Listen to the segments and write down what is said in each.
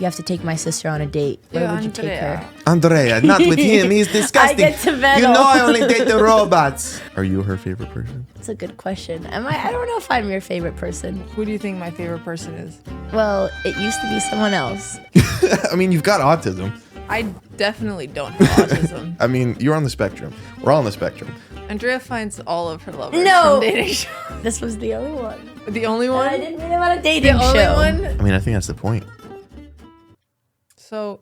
you have to take my sister on a date. Where would you take her? Andrea, not with him. He's disgusting. I get to meddle. You know I only date the robots. Are you her favorite person? That's a good question. I don't know if I'm your favorite person. Who do you think my favorite person is? Well, it used to be someone else. I mean, you've got autism. I definitely don't have autism. I mean, you're on the spectrum. We're all on the spectrum. Andrea finds all of her lovers No. from dating shows. This was the only one. The only one? I didn't mean about a dating the show. only one? I mean, I think that's the point. So,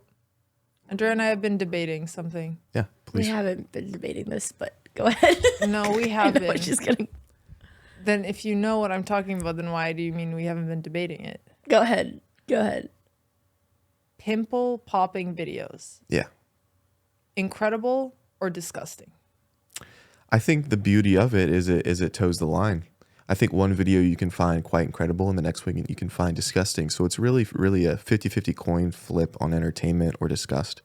Andrea and I have been debating something. Yeah, please. We haven't been debating this, but go ahead. No, we I have know been. what she's gonna. Then if you know what I'm talking about, then why do you mean we haven't been debating it? Go ahead. Go ahead. Pimple popping videos. Yeah. Incredible or disgusting? I think the beauty of it is it toes the line. I think one video you can find quite incredible and the next one you can find disgusting. So it's really a 50-50 coin flip on entertainment or disgust.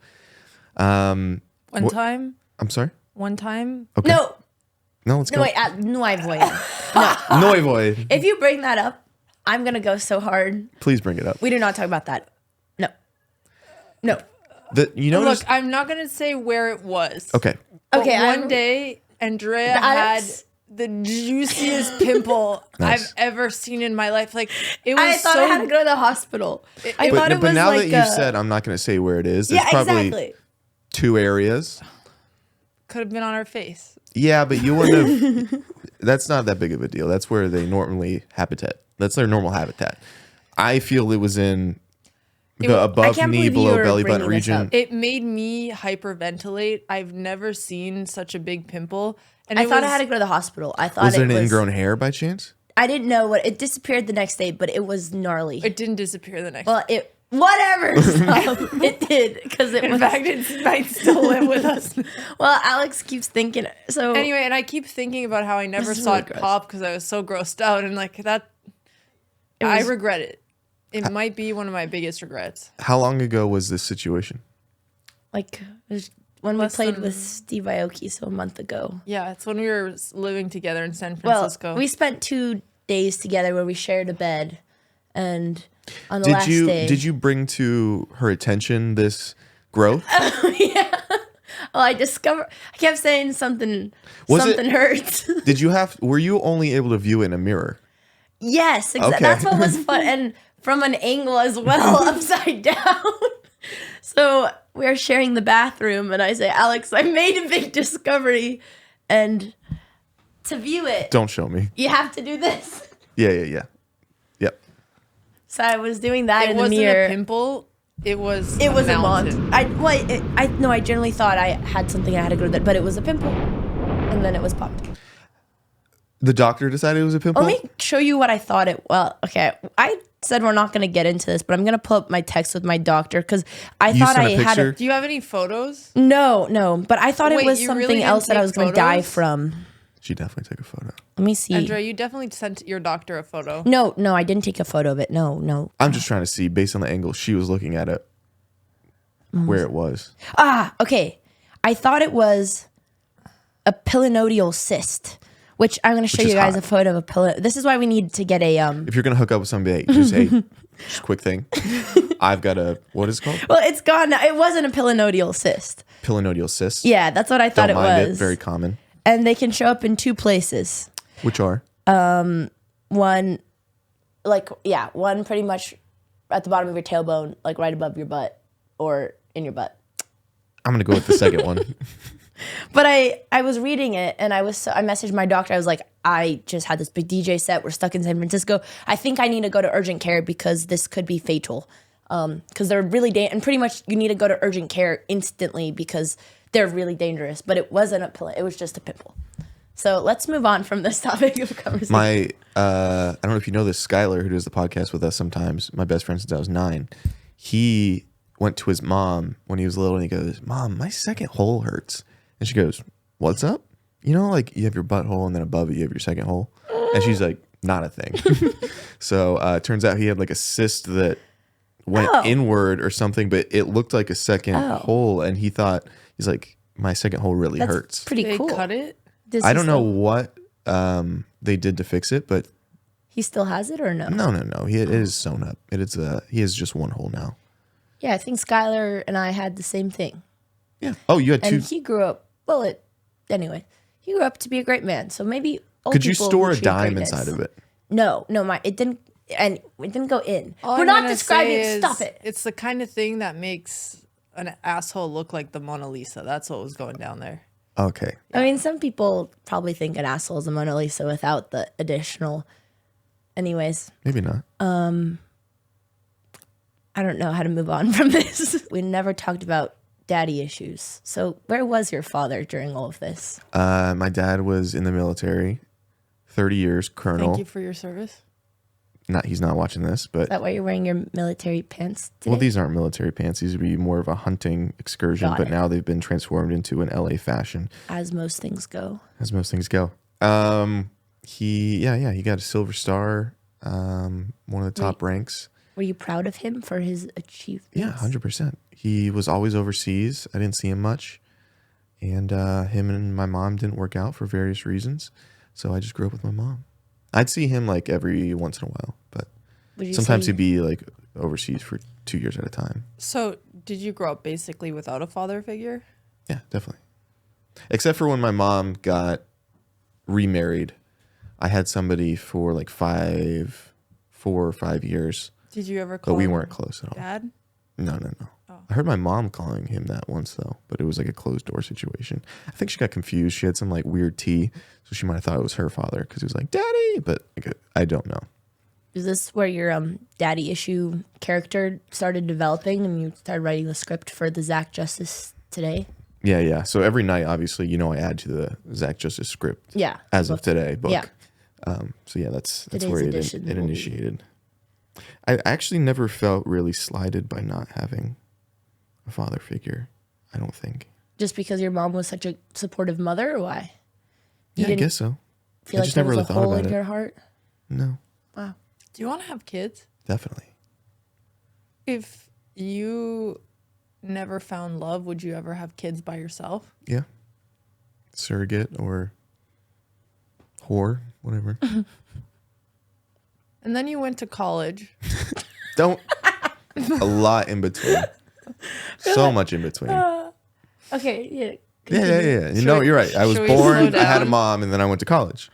One time? I'm sorry? One time? Okay. No. No, let's go. No, wait. No, I void. No. No void. If you bring that up, I'm gonna go so hard. Please bring it up. We do not talk about that. No. No. You notice? Look, I'm not going to say where it was. Okay. Okay. But one day, Andrea had the juiciest pimple Nice. I've ever seen in my life. Like, it was I thought I had to go to the hospital. I thought it was But now like that you said, I'm not going to say where it is. There's probably exactly. 2 areas. Could have been on her face. Yeah, but you wouldn't have. That's not that big of a deal. That's where they normally habitat. That's their normal habitat. I feel it was in the above knee, below belly button region. It made me hyperventilate. I've never seen such a big pimple. And I thought I had to go to the hospital. I thought Was it it was an ingrown hair by chance? I didn't know what it disappeared the next day, but it was gnarly. It didn't disappear the next Well, it whatever. Stop. It did because it In was. fact, it might still live with us. Well, Alex keeps thinking so. Anyway, and I keep thinking about how I never This is saw really it gross. pop because I was so grossed out, and like that, I regret it. It might be one of my biggest regrets. How long ago was this situation? like it was when we played with Steve Aoki, so a month ago. Yeah, it's when we were living together in San Francisco. Well, we spent 2 days together where we shared a bed, and on the last day, Did you bring to her attention this growth? yeah. Well, I kept saying something hurts. Were you only able to view it in a mirror? Yes, exactly. Okay. That's what was fun. And from an angle as well, upside down. So we're sharing the bathroom, and I say, Alex, I made a big discovery. And to view it, Don't show me. you have to do this. Yeah. Yep. So I was doing that it in the wasn't mirror. a pimple. It was It was a mountain. I generally thought I had something I had to go to that, but it was a pimple. And then it was popped. The doctor decided it was a pimple? Let me show you what I thought okay. I said we're not going to get into this, but I'm going to pull up my text with my doctor because I thought I had picture? a... Do you have any photos? No, but I thought it Wait, was you something really else that I was didn't going take to die photos? from. She definitely took a photo. Let me see. Andrea, you definitely sent your doctor a photo. No, I didn't take a photo of it. No. I'm just trying to see, based on the angle she was looking at it, where it was. Okay. I thought it was a pilonidal cyst, which I'm going to show Which you is guys hot. a photo of a pillow. This is why we need to get a... If you're going to hook up with somebody, just just a quick thing. I've got what is it called? Well, it's gone now. It wasn't a pilonidal cyst. Pilonidal cyst. Yeah, that's what I thought Don't it mind was. it. Very common. And they can show up in 2 places. Which are? One pretty much at the bottom of your tailbone, like right above your butt or in your butt. I'm going to go with the second one. But I was reading it and I messaged my doctor. I was like, I just had this big DJ set. We're stuck in San Francisco. I think I need to go to urgent care because this could be fatal. Because they're really and pretty much you need to go to urgent care instantly because they're really dangerous. But it wasn't a pill. It was just a pimple. So let's move on from this topic of conversation. I don't know if you know this, Skylar, who does the podcast with us sometimes, my best friend since I was 9, he went to his mom when he was little and he goes, Mom, my second hole hurts. And she goes, what's up? You know, like you have your butthole and then above it you have your second hole. And she's like, not a thing. So it turns out he had like a cyst that went inward or something, but it looked like a second hole. And he's like, my second hole really hurts. Pretty They cool. cut it? I don't know what they did to fix it, but He still has it or no? no. It is sewn up. He has just one hole now. Yeah, I think Skylar and I had the same thing. Yeah. Oh, you had two. And he grew up, anyway, he grew up to be a great man. So maybe old Could you people store who a treat dime greatness- inside of it? No, it didn't go in. All We're I'm not gonna describing say it. Stop it. It's the kind of thing that makes an asshole look like the Mona Lisa. That's what was going down there. Okay. I mean, some people probably think an asshole is a Mona Lisa without the additional. Anyways, Maybe not. I don't know how to move on from this. We never talked about daddy issues. So where was your father during all of this? My dad was in the military, 30 years, colonel. Thank you for your service. He's not watching this, but Is that why you're wearing your military pants today? well, these aren't military pants. These would be more of a hunting excursion, Got but it. now they've been transformed into an LA fashion, As most things go. as most things go. He got a Silver Star, one of the top ranks. Were you proud of him for his achievements? Yeah, 100%. He was always overseas. I didn't see him much, and him and my mom didn't work out for various reasons. So I just grew up with my mom. I'd see him like every once in a while, but Would you sometimes say- he'd be like overseas for 2 years at a time. So, did you grow up basically without a father figure? Yeah, definitely. Except for when my mom got remarried, I had somebody for like 4 or 5 years, Did you ever but call we him weren't close at all. Dad? No. I heard my mom calling him that once though, but it was like a closed door situation. I think she got confused. She had some like weird tea, so she might have thought it was her father because he was like, "Daddy," but like, I don't know. Is this where your daddy issue character started developing and you started writing the script for the Zach Justice today? Yeah. So every night, obviously, I add to the Zach Justice script. Yeah. As of today book. Yeah. So yeah, that's Today's where edition it will be- initiated. I actually never felt really slighted by not having a father figure. I don't think. Just because your mom was such a supportive mother, or why? Yeah, I didn't guess so. Feel I like just there never was really a thought hole about in it. your heart? No, Wow. Do you want to have kids? definitely. If you never found love, would you ever have kids by yourself? Yeah. Surrogate or whore, whatever. And then you went to college. Don't. A lot in between. So much in between. Okay, yeah. Yeah. Should You're right. I was should we slow born, I had a down? mom, and then I went to college.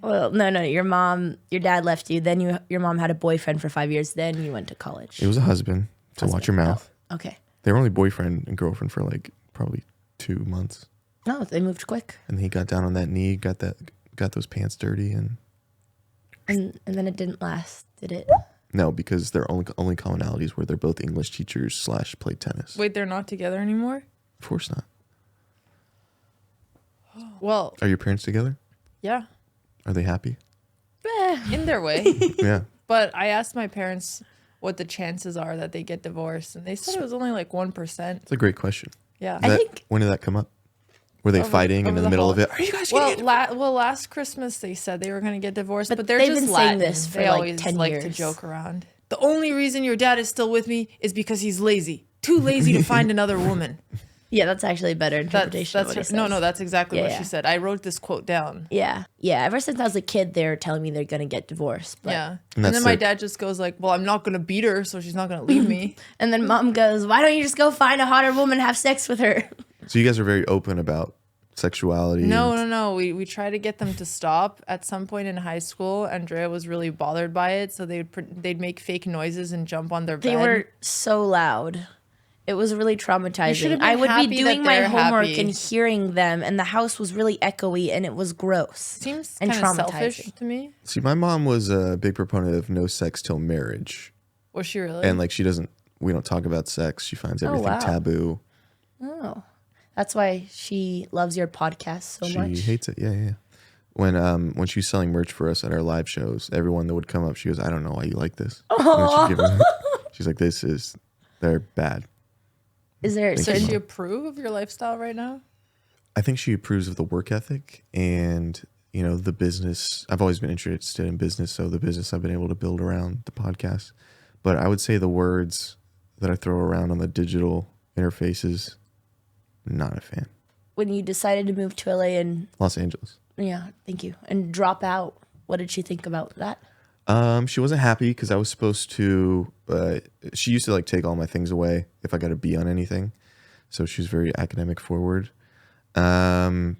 Well, no. Your dad left you. Then your mom had a boyfriend for 5 years. Then you went to college. It was a husband, so watch your mouth. Okay. They were only boyfriend and girlfriend for like probably 2 months. No, they moved quick. And he got down on that knee, got those pants dirty, and And then it didn't last, did it? no, because their only commonalities were they're both English teachers / played tennis. Wait, they're not together anymore? Of course not. Well, Are your parents together? yeah, Are they happy? in their way. Yeah. But I asked my parents what the chances are that they get divorced, and they said it was only like 1%. It's a great question. Yeah. When did that come up? Were they fighting in over the the middle of hol- it? Are you guys gonna Well, get last Christmas they said they were going to get divorced, But but they're they've just been saying Latin. this for they like always 10 like to years. joke around. The only reason your dad is still with me is because he's lazy. Too lazy to find another woman. Yeah, that's actually a better interpretation of what he her, says. no, that's exactly Yeah, what yeah. she said. I wrote this quote down. Yeah. Ever since I was a kid, they were telling me they're going to get divorced. But, Yeah. And And that's then my their- dad just goes like, well, I'm not going to beat her, so she's not going to leave me. And then mom goes, why don't you just go find a hotter woman and have sex with her? So you guys are very open about sexuality. No, and- no. We try to get them to stop. At some point in high school, Andrea was really bothered by it, so they'd make fake noises and jump on their They bed. were so loud. It was really should traumatizing. have been I would happy be that doing my they're homework happy. and hearing them, and the house was really echoey and it was gross. Seems and kind of selfish traumatizing. to me. See, my mom was a big proponent of no sex till marriage. Was she really? And like we don't talk about sex. She finds everything wow. taboo. Oh, that's why she loves your podcast so She much. hates it. Yeah. When she was selling merch for us at our live shows, everyone that would come up, she goes, "I don't know why you like this." And then she's like, they're bad. Is there Does certain she approve of your lifestyle right now? I think she approves of the work ethic and the business. I've always been interested in business, so the business I've been able to build around the podcast. But I would say the words that I throw around on the digital interfaces, not a fan. when you decided to move to LA and Los Angeles. yeah, thank you, and drop out? What did she think about that? She wasn't happy because I was supposed to. She used to like take all my things away if I got a B on anything, so she was very academic forward. And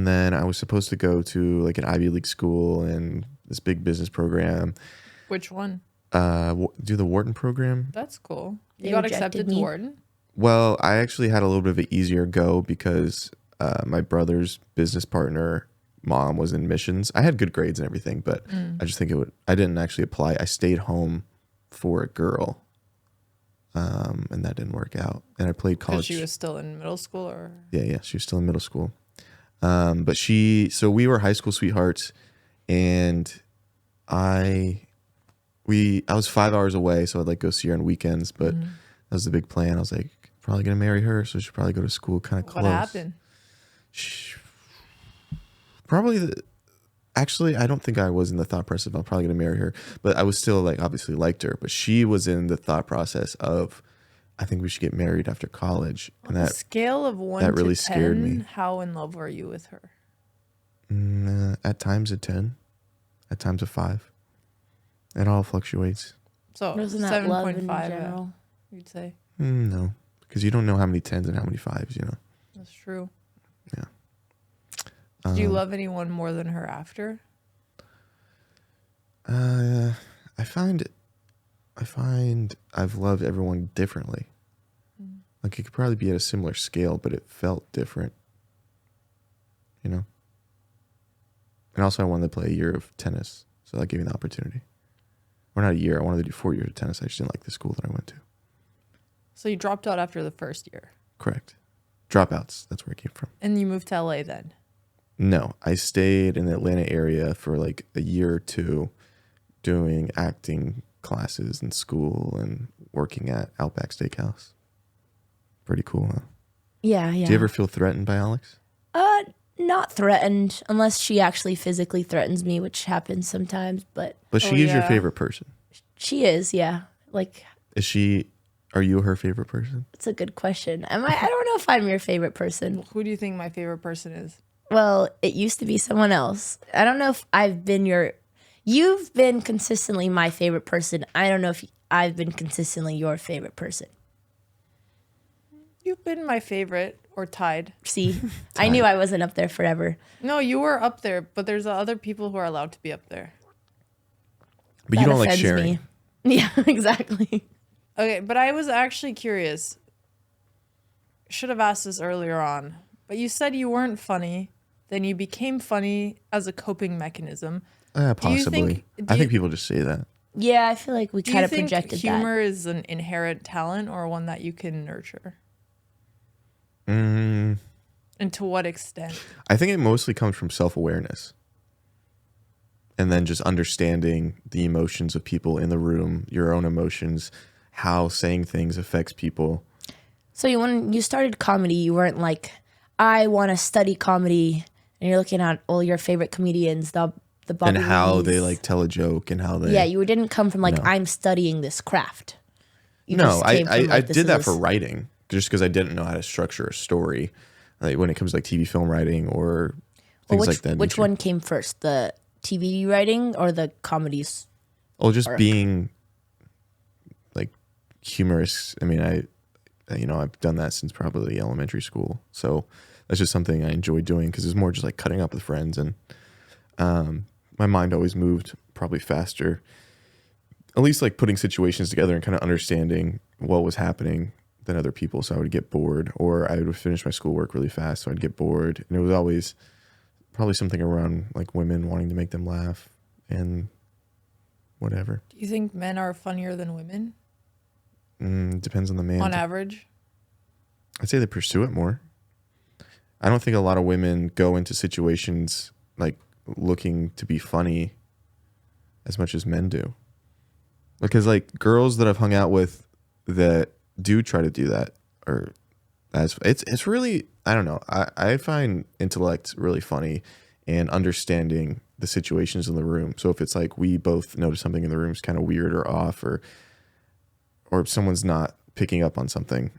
then I was supposed to go to like an Ivy League school and this big business program. Which one? Do the Wharton program. That's cool. They You got rejected accepted me. to Wharton? Well, I actually had a little bit of an easier go because my brother's business partner mom was in missions. I had good grades and everything, but I just think I didn't actually apply. I stayed home for a girl, and that didn't work out. And I played Because college. she was still in middle school, or Yeah, she was still in middle school. But so we were high school sweethearts, and I was 5 hours away, so I'd like go see her on weekends. But that was the big plan. I was like, probably gonna marry her, so she should probably go to school kind of close. what happened? Actually, I don't think I was in the thought process of I'm probably gonna marry her, but I was still like obviously liked her. But she was in the thought process of I think we should get married after college, and On a that scale of 1 that to really 10, scared me. how in love were you with her? At times a 10, at times a 5. It all fluctuates. So Wasn't that love in 7.5, general? you'd say. No, because you don't know how many 10s and how many 5s. That's true. Yeah. Did you love anyone more than her after? I find I've loved everyone differently. Like it could probably be at a similar scale, but it felt different. And also I wanted to play a year of tennis, so that gave me the opportunity. Or not a year, I wanted to do 4 years of tennis. I just didn't like the school that I went to. So you dropped out after the first year, Correct. Dropouts, that's where it came from. and you moved to LA then. No, I stayed in the Atlanta area for like a year or two doing acting classes in school and working at Outback Steakhouse. Pretty cool, huh? Yeah. Do you ever feel threatened by Alex? Not threatened unless she actually physically threatens me, which happens sometimes. But But she is your yeah. favorite person. she is, yeah. Like, Are you her favorite person? it's a good question. I don't know if I'm your favorite person. Who do you think my favorite person is? Well, it used to be someone else. I don't know if you've been consistently my favorite person. I don't know if I've been consistently your favorite person. You've been my favorite, or tied. See, I knew I wasn't up there forever. No, you were up there, but there's other people who are allowed to be up there. But you That don't like offends sharing. me. Yeah, exactly. Okay, but I was actually curious. Should have asked this earlier on, but you said you weren't funny. Then you became funny as a coping mechanism. Possibly. I think people just say that. Yeah, I feel like we Do kind you of think projected humor is an inherent talent or one that you can nurture? Mm, And to what extent? I think it mostly comes from self-awareness. And then just understanding the emotions of people in the room, your own emotions, how saying things affects people. So when you started comedy, you weren't like, I want to study comedy, and you're looking at all your favorite comedians, the Bobby And how Lees. they like tell a joke and how they... Yeah, you didn't come from like, No. I'm studying this craft. You No, just came I from, like, this did is that this- for writing, just because I didn't know how to structure a story. Like when it comes to like TV film writing or Well, things like that. Which nature. one came first, the TV writing or the comedies? Well, just arc? being like humorous. I mean, I've done that since probably elementary school. So that's just something I enjoy doing because it's more just like cutting up with friends. And my mind always moved probably faster, at least like putting situations together and kind of understanding what was happening than other people. So I would get bored, or I would finish my schoolwork really fast. So I'd get bored. And it was always probably something around like women wanting to make them laugh and whatever. Do you think men are funnier than women Depends on the man. on average? I'd say they pursue it more. I don't think a lot of women go into situations like looking to be funny as much as men do. Because like girls that I've hung out with that do try to do that, or it's really, I don't know. I find intellect really funny and understanding the situations in the room. So if it's like we both notice something in the room is kind of weird or off, or if someone's not picking up on something,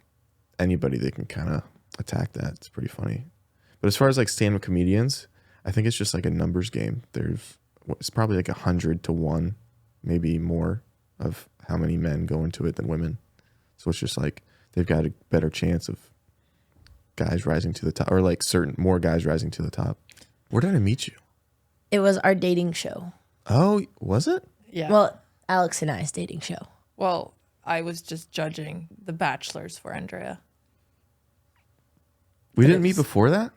anybody, they can kind of attack that. It's pretty funny. But as far as like stand-up comedians, I think it's just like a numbers game. It's probably like 100 to 1 maybe more of how many men go into it than women. So it's just like they've got a better chance of guys rising to the top, or like more guys rising to the top. Where did I meet you? It was our dating show. Oh, was it? Yeah. Well, Alex and I's dating show. Well, I was just judging The Bachelors for Andrea. We didn't meet before that?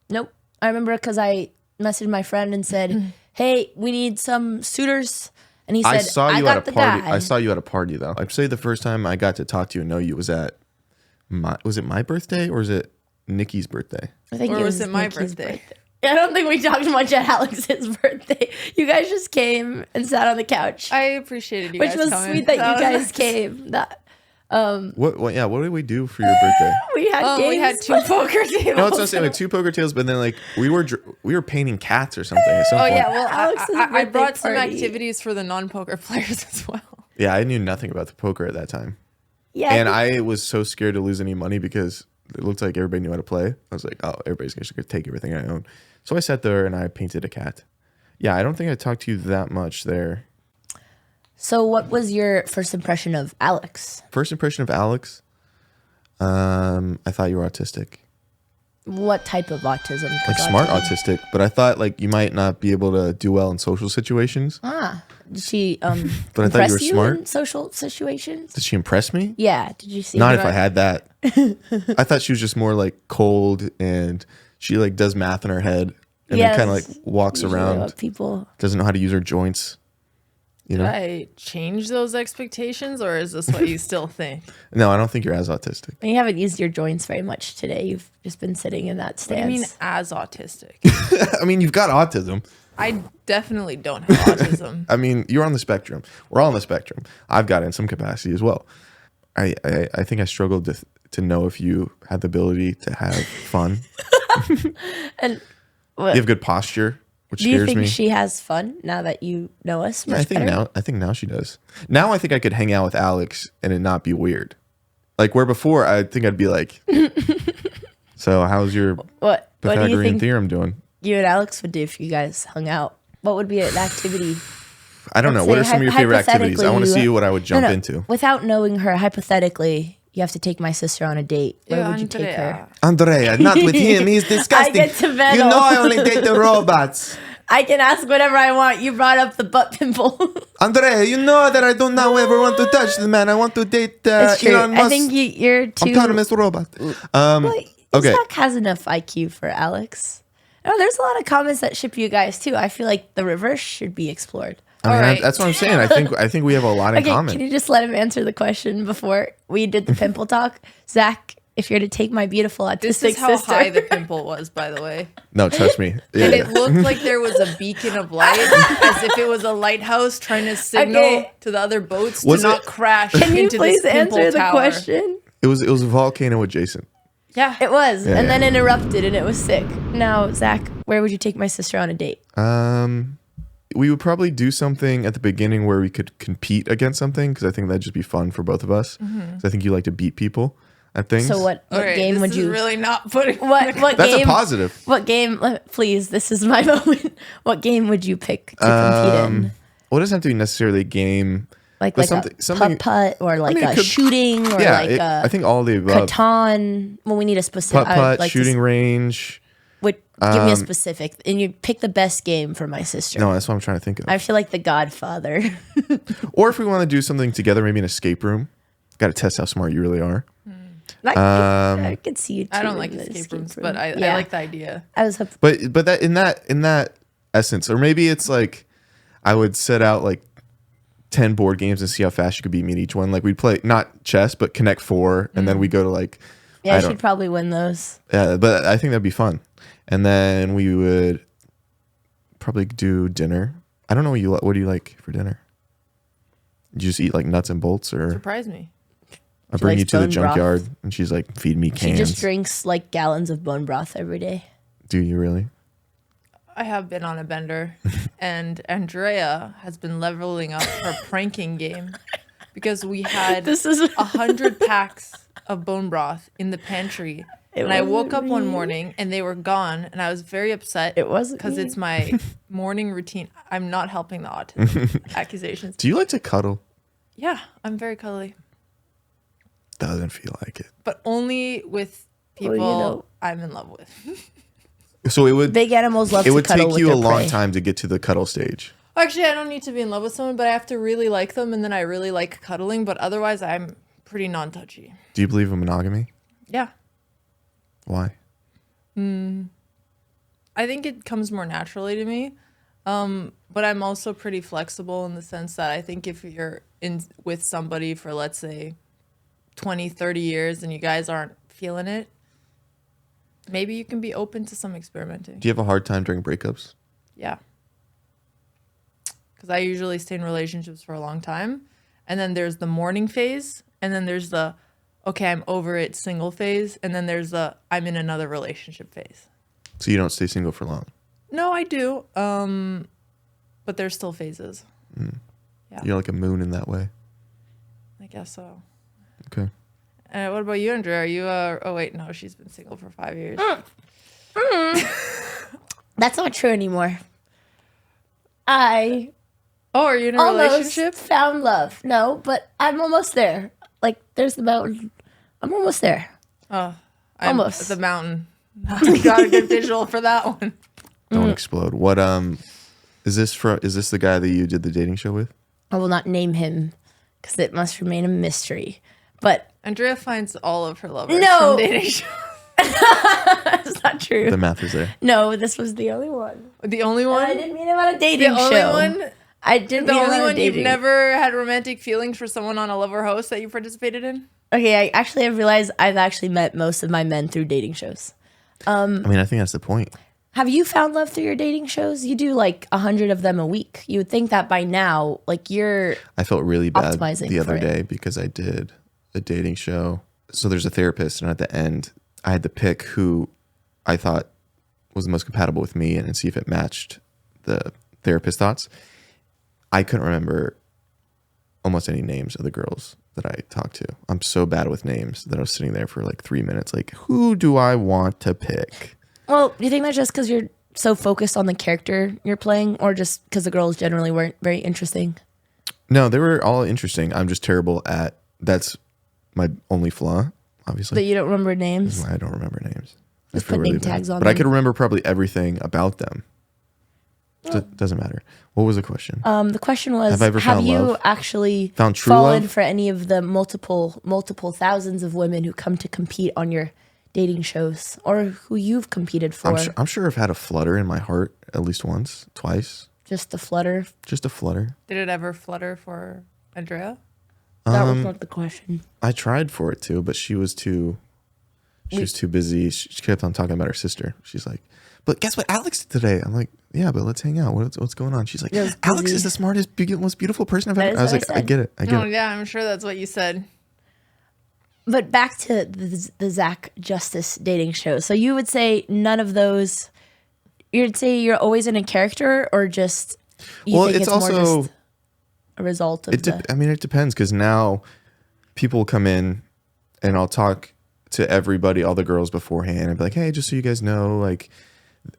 Nope. I remember because I messaged my friend and said, hey, we need some suitors. And he said, I saw you at a party. Guy. I saw you at a party though. I'd say the first time I got to talk to you and know you was at was it my birthday or was it Nikki's birthday? I think Or it was it my Nikki's birthday? I don't think we talked much at Alex's birthday. You guys just came and sat on the couch, I appreciated you which guys was coming. sweet that you was guys nice. came. What did we do for your birthday? We had games. We had 2 poker tables. No, it's not saying like 2 poker tables, but then like we were painting cats or something at some Oh point. yeah, well Alex's I birthday brought some party. activities for the non-poker players as well. Yeah, I knew nothing about the poker at that time. Yeah, And I was so scared to lose any money because it looked like everybody knew how to play. I was like, oh, everybody's going to take everything I own. So I sat there and I painted a cat. Yeah, I don't think I talked to you that much there. So what was your first impression of Alex? First impression of Alex, I thought you were autistic. What type of autism? 'Cause Like smart autistic, but I thought like you might not be able to do well in social situations. Did she But I thought you impress were you smart. in social situations? Did she impress me? Yeah. Did you see? Not her? if I had that. I thought she was just more like cold and she like does math in her head and then kind of like walks Usually around, what people. doesn't know how to use her joints. You know? Did I change those expectations, or is this what you still think? No, I don't think you're as autistic. You haven't used your joints very much today. You've just been sitting in that What stance. do you mean as autistic? I mean, you've got autism. I definitely don't have autism. I mean, you're on the spectrum. We're all on the spectrum. I've got it in some capacity as well. I think I struggled to know if you had the ability to have fun. And You have good posture, which do you scares think me. she has fun now that you know us? Yeah, Much better? I think now she does. Now I think I could hang out with Alex and it not be weird. Like where before I think I'd be like, so how's your What do you Pythagorean think theorem doing? you and Alex would do if you guys hung out? What would be an activity? I don't know. Let's What are say some of your favorite activities? I want to hypothetically, see what I would jump into. Without knowing her, hypothetically, you have to take my sister on a date. Where would you take her? Andrea, not with him. He's disgusting. I get to meddle. You know I only date the robots. I can ask whatever I want. You brought up the butt pimple. Andrea, you know that I do not ever want to touch the man. I want to date It's true. Elon Musk. I think you're too. Autonomous robot. Well, Okay. Zach has enough IQ for Alex. Oh, there's a lot of comments that ship you guys too. I feel like the reverse should be explored. I mean, All right. that's what I'm saying. I think we have a lot in Okay, common. can you just let him answer the question before we did the pimple talk? Zach, if you're to take my beautiful autistic This is how sister. high the pimple was, by the way. No, trust me. Yeah, And yeah. it looked like there was a beacon of light, as if it was a lighthouse trying to signal Okay. to the other boats Was to not it- crash Can you into please this pimple answer the tower. question? It was a volcano adjacent. Yeah. It was, Yeah, and yeah. then it erupted, and it was sick. Now, Zach, where would you take my sister on a date? We would probably do something at the beginning where we could compete against something because I think that'd just be fun for both of us. 'Cause I think you like to beat people at things. So, what All right, game this would is you? really not putting What That's game? a positive. What game? Please, this is my moment. What game would you pick to compete in? Well, it doesn't have to be necessarily a game. Like but a putt or like mean, it a could- shooting or Yeah, like a I think all of the above. Catan. Well, we need a specific. Putt, shooting range. Give me a specific, and you pick the best game for my sister. No, that's what I'm trying to think of. I feel like the Godfather. Or if we want to do something together, maybe an escape room. Got to test how smart you really are. I could see you. Too I don't like in the escape rooms, room. but I Yeah. like the idea. I was. But that in that essence, or maybe it's like I would set out like 10 board games and see how fast you could beat me at each one. Like we'd play not chess, but Connect Four, and then we go to like Yeah, I she'd don't- probably win those. Yeah, but I think that'd be fun. And then we would probably do dinner. I don't know what do you like for dinner? You just eat like nuts and bolts, or Surprise me. I bring you likes to the bone broth. junkyard and she's like, feed me She cans. just drinks like gallons of bone broth every day. Do you really? I have been on a bender, and Andrea has been leveling up her pranking game because we had This is 100 packs of bone broth in the pantry, And I woke up one morning and they were gone, and I was very upset. It wasn't because me. it's my morning routine. I'm not helping the autism accusations. Do you like to cuddle? Yeah, I'm very cuddly, Doesn't feel like it. but only with people know. I'm in love with. So it would Big animals love it to would cuddle take with you a their long prey. time to get to the cuddle stage. Actually, I don't need to be in love with someone, but I have to really like them, and then I really like cuddling. But otherwise, I'm pretty non-touchy. Do you believe in monogamy? Yeah, Why? I think it comes more naturally to me. But I'm also pretty flexible in the sense that I think if you're in with somebody for, let's say, 20, 30 years and you guys aren't feeling it, maybe you can be open to some experimenting. Do you have a hard time during breakups? Yeah. Because I usually stay in relationships for a long time. And then there's the mourning phase. And then there's the, okay, I'm over it single phase. And then there's the, I'm in another relationship phase. So you don't stay single for long? No, I do. But there's still phases. Yeah. You're like a moon in that way. I guess so. Okay. What about you, Andrea? Are you, oh wait, no, she's been single for 5 years. That's not true anymore. I Oh, are you in a almost relationship? found love. No, but I'm almost there. Like, there's the mountain. I'm almost there. Oh, I'm Almost. at the mountain. Got a good visual for that one. Don't explode. What is this the guy that you did the dating show with? I will not name him because it must remain a mystery. But Andrea finds all of her lovers No. from dating shows. that's not true. The math is there. No, this was the only one. The only And I one? didn't mean him on a dating The show. only one? I didn't The mean him only on a one you've dating. never had romantic feelings for someone on a lover host that you participated in? Okay, I've realized I've actually met most of my men through dating shows. I mean, I think that's the point. Have you found love through your dating shows? You do like 100 of them a week. You would think that by now, like you're I felt really bad Optimizing the for other it. day because I did a dating show. So there's a therapist, and at the end, I had to pick who I thought was the most compatible with me and see if it matched the therapist thoughts. I couldn't remember almost any names of the girls that I talked to. I'm so bad with names that I was sitting there for like 3 minutes, like, who do I want to pick? Well, do you think that's just because you're so focused on the character you're playing, or just because the girls generally weren't very interesting? No, they were all interesting. I'm just terrible at, that's my only flaw, obviously. That you don't remember names? I don't remember names. Just I feel put name bad. tags on But I them. could remember probably everything about them. Doesn't matter. What was the question? The question was, Have I ever found you love? actually Found true fallen love? for any of the multiple thousands of women who come to compete on your dating shows, or who you've competed for? I'm sure I've had a flutter in my heart at least once, twice. Just the flutter. Just a flutter. Did it ever flutter for Andrea? That was not the question. I tried for it too, but she was too busy. She kept on talking about her sister. She's like, but guess what Alex did today? I'm like, yeah, but let's hang out. What's going on? She's like, It was Alex busy. is the smartest, most beautiful person I've That ever. is I was what like, I I said. get it. I get Oh, it. yeah, I'm sure that's what you said. But back to the Zach Justice dating show. So you would say none of those. You'd say you're always in a character, or just you Well, think it's it's more also just a result of the. I mean, it depends because now people come in and I'll talk to everybody, all the girls beforehand, and be like, hey, just so you guys know, like,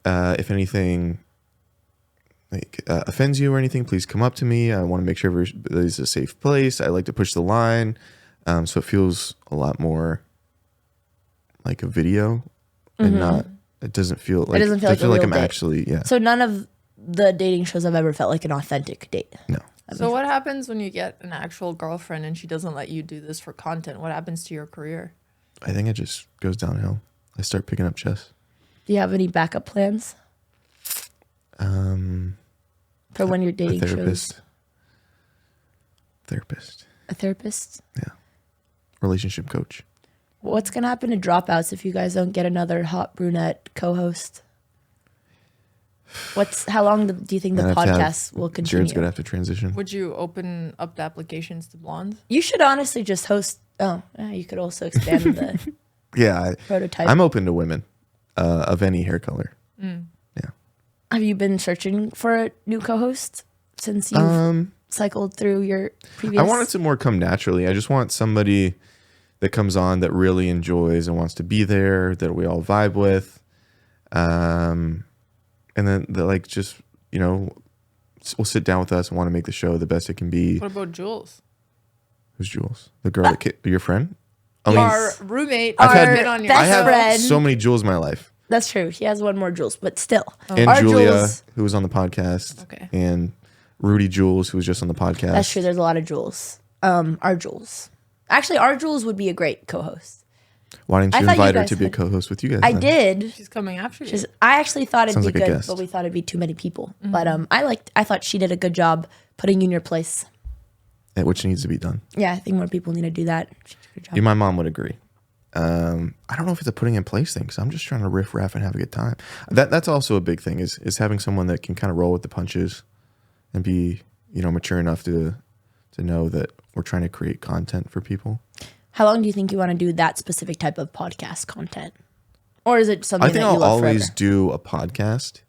if anything like offends you or anything, please come up to me. I want to make sure everybody's a safe place. I like to push the line, so it feels a lot more like a video, and not. It doesn't feel like. It doesn't feel like a like real I'm date. actually. Yeah. So none of the dating shows I've ever felt like an authentic date. No. So what happens when you get an actual girlfriend and she doesn't let you do this for content? What happens to your career? I think it just goes downhill. I start picking up chess. Do you have any backup plans for when you're A dating therapist. shows? Therapist. A therapist? Yeah. Relationship coach. What's gonna happen to Dropouts if you guys don't get another hot brunette co-host? How long do you think the I'd have to have- podcast will continue? Jared's gonna have to transition. Would you open up the applications to blondes? You should honestly just host. Oh, you could also expand the Yeah, prototype. I'm open to women of any hair color. Have you been searching for a new co-host since you've cycled through your previous? I want it to more come naturally. I just want somebody that comes on that really enjoys and wants to be there, that we all vibe with. And then like just, you know, will sit down with us and want to make the show the best it can be. What about Jules? Who's Jules? The girl your friend? Our roommate. Our best I have friend. so many Jules in my life. That's true. He has one more Jules, but still. And Our Julia, Jules- who was on the podcast. Okay. And Rudy Jules, who was just on the podcast. That's true. There's a lot of Jules. Our Jules. Actually, our Jules would be a great co-host. Why didn't I you thought you invite her guys to be a would. co-host with you guys? I then? did. She's coming after you. I actually thought it'd Sounds be like a good, guest. but we thought it'd be too many people. But I thought she did a good job putting you in your place. Which needs to be done. Yeah, I think more people need to do that. She did a good job. Yeah, my mom would agree. I don't know if it's a putting in place thing because I'm just trying to riff raff and have a good time. That's also a big thing is having someone that can kind of roll with the punches and be, you know, mature enough to know that we're trying to create content for people. How long do you think you want to do that specific type of podcast content? Or is it something I think that you I'll love always forever? do a podcast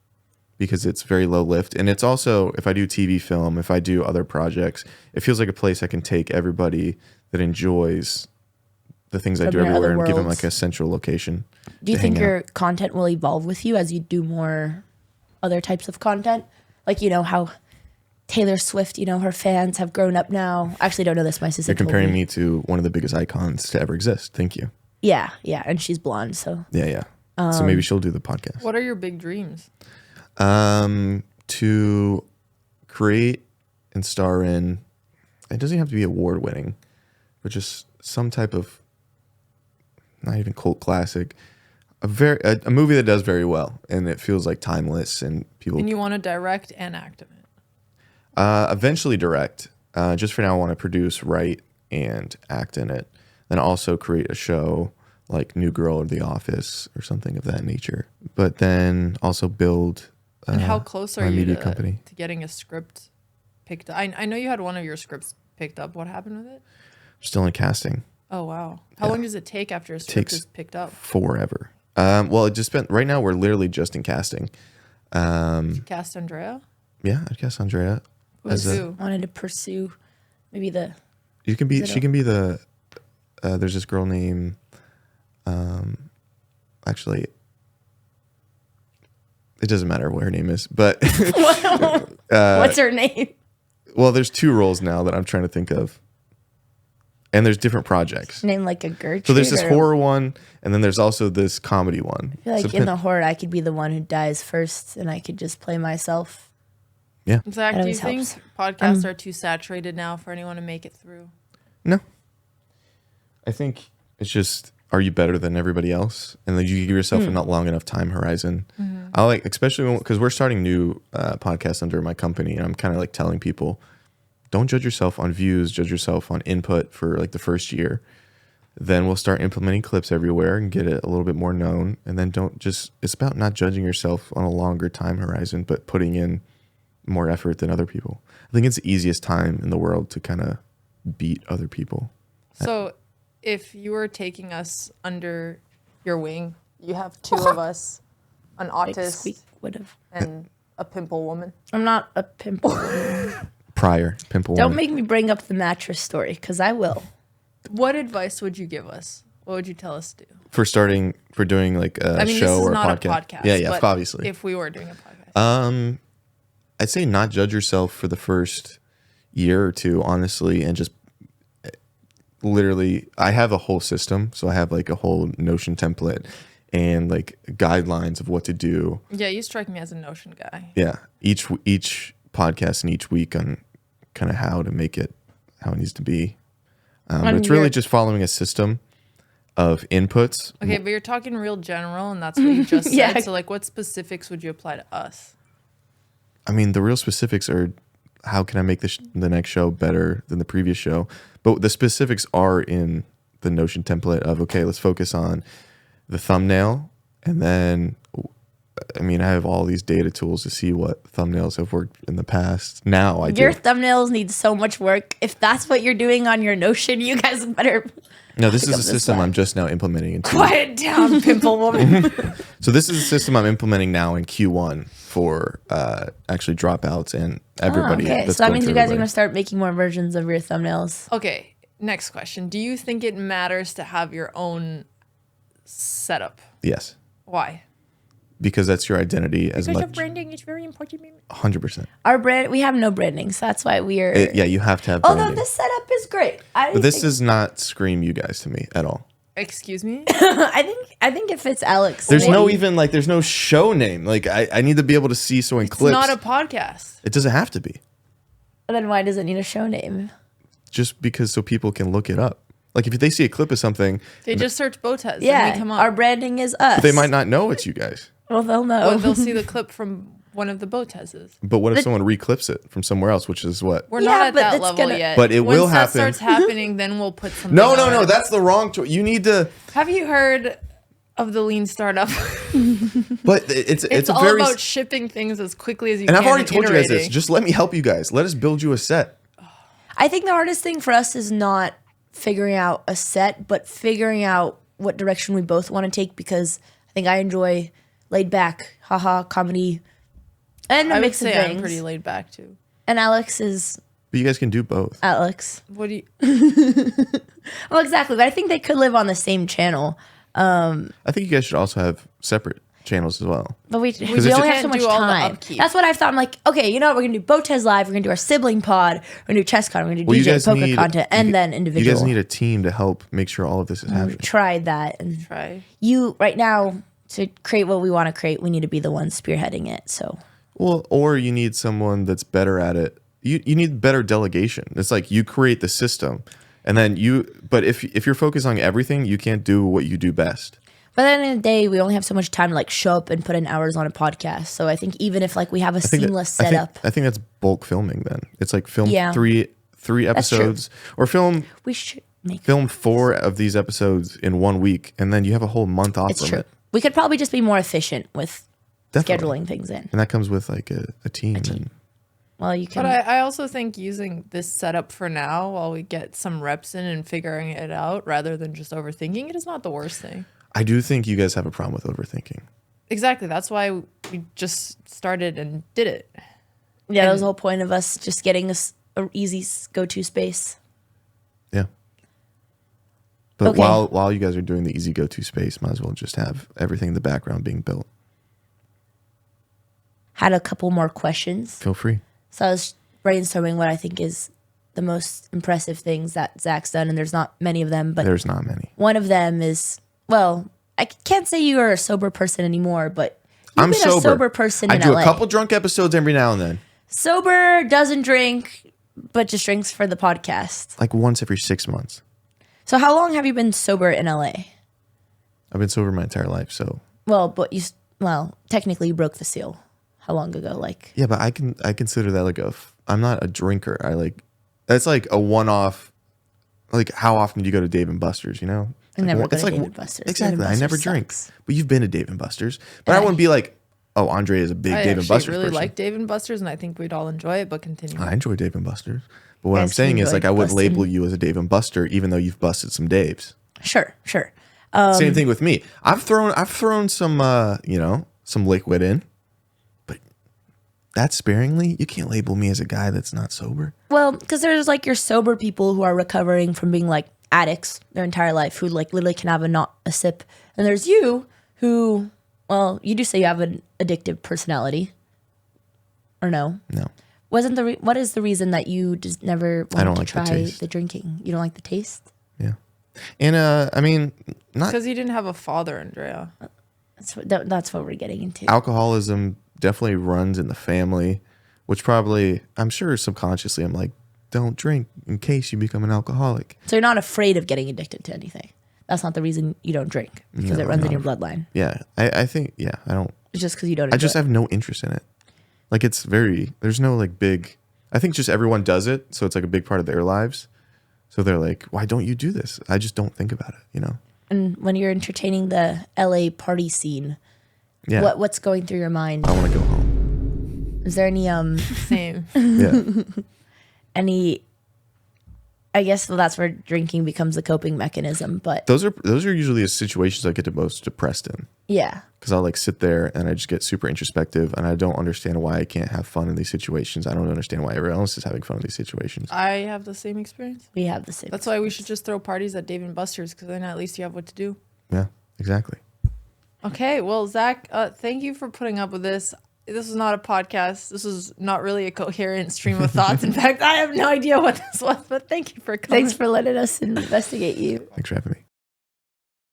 because it's very low lift. And it's also, if I do TV film, if I do other projects, it feels like a place I can take everybody that enjoys the things I From do your everywhere other and give them worlds. like a central location. Do you to think hang out. your content will evolve with you as you do more other types of content? Like, you know, how Taylor Swift, you know, her fans have grown up now. I actually don't know this. My sister You're told comparing me to one of the biggest icons to ever exist. Thank you. Yeah, and she's blonde, so. Yeah. So maybe she'll do the podcast. What are your big dreams? To create and star in, it doesn't have to be award winning, but just some type of, not even cult classic, a movie that does very well and it feels like timeless and people. And you want to direct and act in it. Eventually direct. Just for now, I want to produce, write, and act in it. Then also create a show like New Girl or The Office or something of that nature. But then also build And how close are my you media to, company. to getting a script picked up? I know you had one of your scripts picked up. What happened with it? Still in casting. Oh, wow. How long does it take after a script Takes is picked up? forever. Well, it just spent, right now we're literally just in casting. Cast Andrea? Yeah, I'd cast Andrea. Who's who? Wanted to pursue maybe the. She can be the, there's this girl named, actually, it doesn't matter what her name is, but What's her name? well, there's two roles now that I'm trying to think of. And there's different projects. Name like a Gertrude. So there's this or- horror one, and then there's also this comedy one. I feel like So in the horror, I could be the one who dies first, and I could just play myself. Zach, That do you always think helps. podcasts are too saturated now for anyone to make it through? No. I think it's just, are you better than everybody else? And then you give yourself a not long enough time horizon. I like, especially because we're starting new podcasts under my company, and I'm kind of like telling people, don't judge yourself on views, judge yourself on input for like the first year. Then we'll start implementing clips everywhere and get it a little bit more known. And then it's about not judging yourself on a longer time horizon, but putting in more effort than other people. I think it's the easiest time in the world to kind of beat other people. So if you were taking us under your wing, you have two of us, an Like autist Squeak would have. and a pimple woman. I'm not a pimple. Prior pimple Don't woman. make me bring up the mattress story, because I will. What advice would you give us? What would you tell us to do? for doing like a I mean, show this is or not podcast. a podcast. Yeah, but obviously. If we were doing a podcast. I'd say not judge yourself for the first year or two, honestly, and just literally, I have a whole system. So I have like a whole Notion template and like guidelines of what to do. Yeah, you strike me as a Notion guy. Yeah. Each podcast and each week on kind of how to make it how it needs to be. But it's really just following a system of inputs. Okay, but you're talking real general, and that's what you just said. Yeah. So, like, what specifics would you apply to us? I mean, the real specifics are how can I make the next show better than the previous show? But the specifics are in the Notion template of, okay, let's focus on the thumbnail. And then, I mean, I have all these data tools to see what thumbnails have worked in the past. Now I Your do. thumbnails need so much work. If that's what you're doing on your Notion, you guys better No, this is up a this system way. I'm just now implementing into. quiet down, pimple woman. So this is a system I'm implementing now in Q1 for actually dropouts and everybody. Okay, That's so that going means to you guys are everybody. going to start making more versions of your thumbnails. Okay, Next question. Do you think it matters to have your own setup? Yes. Why? Because that's your identity as Because much. your branding is very important. 100%. Our brand, we have no branding, so that's why we are. Yeah, you have to have Although branding. this setup is great. But this does not scream you guys to me at all. Excuse me? I think it fits Alex. There's no even like there's no show name. Like I need to be able to see so in It's clips. not a podcast. It doesn't have to be. Then why does it need a show name? Just because so people can look it up. Like if they see a clip of something, They just search Botez. Yeah, And we come up. our branding is us. they might not know it's you guys. Well, they'll know. Or they'll see the clip from one of the Botezes. But what if someone reclips it from somewhere else, which is what? We're Yeah, not at but that it's level gonna- yet. But it will Once happen. that starts happening, then we'll put something No, on it. that's the wrong choice. You need to. Have you heard of the lean startup? But it's It's a all very. about shipping things as quickly as you And can. I've already told you guys this. iterating. Just let me help you guys. Let us build you a set. I think the hardest thing for us is not figuring out a set, but figuring out what direction we both want to take, because I think I enjoy laid back, haha, comedy, and a I would mix of say things. I'm pretty laid back too. And Alex is But you guys can do both. Alex. What do you? Well, exactly. But I think they could live on the same channel. I think you guys should also have separate channels as well. But we it's only just- have so Can't much do all the time. upkeep. That's what I've thought. I'm like, okay, you know what? We're going to do BotezLive. We're going to do our sibling pod. We're going to do chess con. We're going to do Well, you DJ guys poker need content. And then individual. You guys need a team to help make sure all of this is We happening. tried that. And Try. you, right now, to create what we want to create, we need to be the ones spearheading it. So Well, or you need someone that's better at it. You need better delegation. It's like you create the system, and then But if you're focused on everything, you can't do what you do best. but at the end of the day, we only have so much time to like show up and put in hours on a podcast. So I think even if like we have a seamless setup, I think that's bulk filming. Then it's like film Yeah. three true. episodes, or film we should make 4 of these episodes in 1 week, and then you have a whole month off it's from true. it. We could probably just be more efficient with Definitely. scheduling things in. And that comes with like a team. And Well, you can. But I also think using this setup for now while we get some reps in and figuring it out rather than just overthinking it is not the worst thing. I do think you guys have a problem with overthinking. Exactly. That's why we just started and did it. Yeah, that was the whole point of us just getting a easy go-to space. Yeah. But Okay. while you guys are doing the easy go-to space, might as well just have everything in the background being built. Had a couple more questions. Feel free. So I was brainstorming what I think is the most impressive things that Zach's done, and there's not many of them, but There's not many. one of them is, well, I can't say you are a sober person anymore, but you've I'm been sober. a sober person I in do LA. a couple drunk episodes every now and then. Sober, doesn't drink, but just drinks for the podcast. Like once every 6 months. So how long have you been sober in LA? I've been sober my entire life, so Well, but technically you broke the seal. How long ago? Like, yeah, but I consider that like I'm not a drinker. That's like a one-off. Like how often do you go to Dave and Buster's? You know, I never go it's to like Dave and Buster's. Exactly, Dave and I never Buster's drink. sucks. But you've been to Dave and Buster's. But I wouldn't be like, oh, Andrea is a big I Dave and actually Buster's really person. like Dave and Buster's, and I think we'd all enjoy it. But continue. I enjoy Dave and Buster's. But what I'm Guys, saying you is like enjoy I wouldn't busting. label you as a Dave and Buster, even though you've busted some Daves. Sure. Same thing with me. I've thrown some some liquid in, but that sparingly. You can't label me as a guy that's not sober. Well, because there's like your sober people who are recovering from being like addicts their entire life, who like literally can have not a sip, and there's you who, well, you do say you have an addictive personality, or no? No. Wasn't what is the reason that you just never wanted don't to like the try taste. the drinking? You don't like the taste? Yeah. And I mean, not Because you didn't have a father, Andrea. That's what we're getting into. alcoholism definitely runs in the family, which probably I'm sure subconsciously I'm like, don't drink in case you become an alcoholic. So you're not afraid of getting addicted to anything. That's not the reason you don't drink, because No, it runs in no. your bloodline. Yeah. I think I don't It's just because you don't. I just enjoy it. have no interest in it. Like there's no like big, I think just everyone does it. So it's like a big part of their lives. So they're like, why don't you do this? I just don't think about it, you know? And when you're entertaining the LA party scene, Yeah. what's going through your mind? I want to go home. Is there any Same. Yeah. any I guess that's where drinking becomes a coping mechanism. But Those are usually the situations I get the most depressed in. yeah, Because I'll like sit there and I just get super introspective and I don't understand why I can't have fun in these situations. I don't understand why everyone else is having fun in these situations. I have the same experience. we have the same. That's why we should just throw parties at Dave and Buster's, because then at least you have what to do. Yeah, exactly. Okay, well, Zach, thank you for putting up with this. This is not a podcast. This is not really a coherent stream of thoughts. In fact, I have no idea what this was, but thank you for coming. Thanks for letting us investigate you. Thanks for having me.